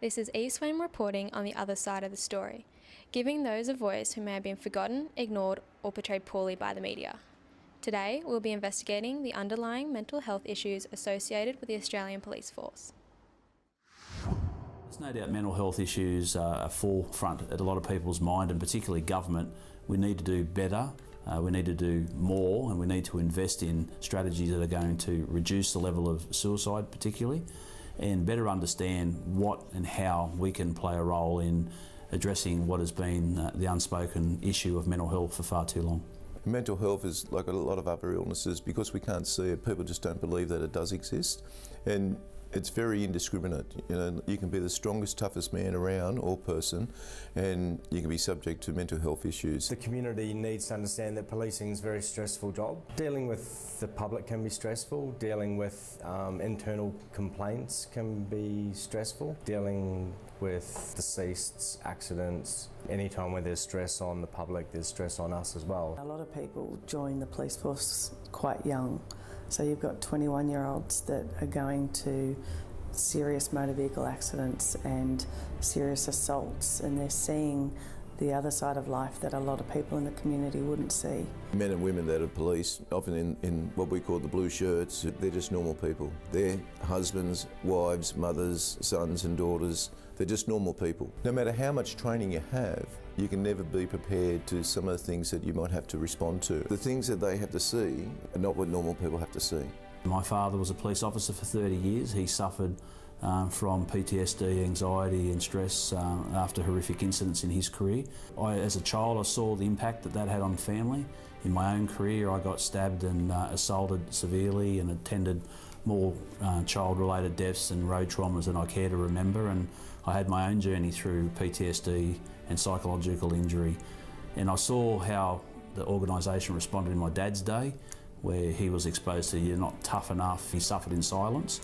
This is Swain reporting on the other side of the story, giving those a voice who may have been forgotten, ignored, or portrayed poorly by the media. Today, we'll be investigating the underlying mental health issues associated with the Australian police force. There's no doubt mental health issues are forefront at a lot of people's mind, and particularly government. We need to do better, we need to do more, and we need to invest in strategies that are going to reduce the level of suicide particularly, and better understand what and how we can play a role in addressing what has been the unspoken issue of mental health for far too long. Mental health is like a lot of other illnesses. Because we can't see it, people just don't believe that it does exist, and it's very indiscriminate. You know, you can be the strongest, toughest man around or person, and you can be subject to mental health issues. The community needs to understand that policing is a very stressful job. Dealing with the public can be stressful. Dealing with internal complaints can be stressful. Dealing with deceased, accidents, any time where there's stress on the public, there's stress on us as well. A lot of people join the police force quite young. So you've got 21-year-olds that are going to serious motor vehicle accidents and serious assaults, and they're seeing the other side of life that a lot of people in the community wouldn't see. Men and women that are police, often in what we call the blue shirts, they're just normal people. They're husbands, wives, mothers, sons and daughters. They're just normal people. No matter how much training you have, you can never be prepared to some of the things that you might have to respond to. The things that they have to see are not what normal people have to see. My father was a police officer for 30 years. He suffered from PTSD, anxiety and stress after horrific incidents in his career. As a child, I saw the impact that had on family. In my own career, I got stabbed and assaulted severely and attended more child-related deaths and road traumas than I care to remember, and I had my own journey through PTSD and psychological injury, and I saw how the organisation responded in my dad's day, where he was exposed to "you're not tough enough." He suffered in silence,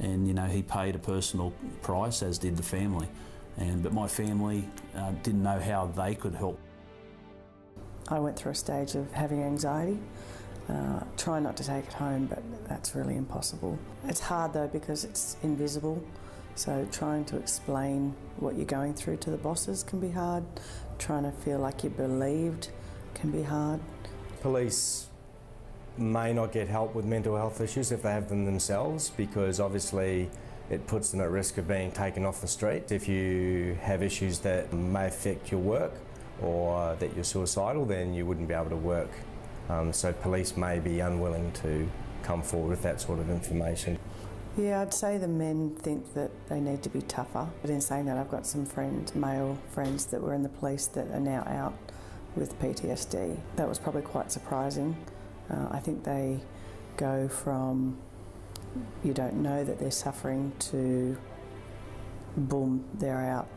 and he paid a personal price, as did the family. But my family didn't know how they could help. I went through a stage of having anxiety. Try not to take it home, but that's really impossible. It's hard though because it's invisible, so trying to explain what you're going through to the bosses can be hard. Trying to feel like you're believed can be hard. Police may not get help with mental health issues if they have them themselves, because obviously it puts them at risk of being taken off the street. If you have issues that may affect your work or that you're suicidal, then you wouldn't be able to work. So police may be unwilling to come forward with that sort of information. Yeah, I'd say the men think that they need to be tougher. But in saying that, I've got some male friends that were in the police that are now out with PTSD. That was probably quite surprising. I think they go from you don't know that they're suffering to boom, they're out.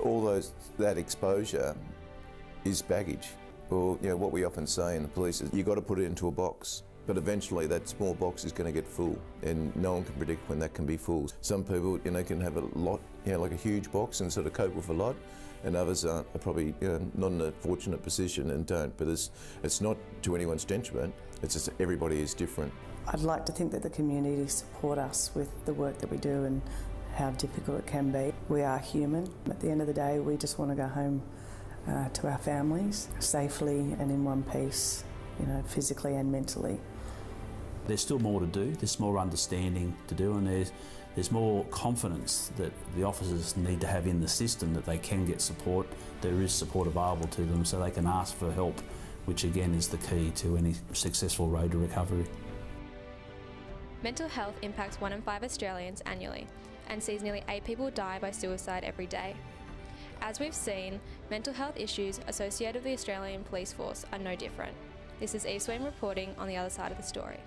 All that exposure is baggage. Or what we often say in the police is you've got to put it into a box, but eventually that small box is going to get full, and no one can predict when that can be full. Some people can have a lot, like a huge box and sort of cope with a lot, and others are probably not in a fortunate position and don't. But it's not to anyone's detriment, it's just everybody is different. I'd like to think that the community support us with the work that we do and how difficult it can be. We are human. At the end of the day, we just want to go home to our families safely and in one piece, physically and mentally. There's still more to do, there's more understanding to do, and there's more confidence that the officers need to have in the system that they can get support. There is support available to them so they can ask for help, which again is the key to any successful road to recovery. Mental health impacts 1 in 5 Australians annually and sees nearly 8 people die by suicide every day. As we've seen, mental health issues associated with the Australian police force are no different. This is Swain reporting on the other side of the story.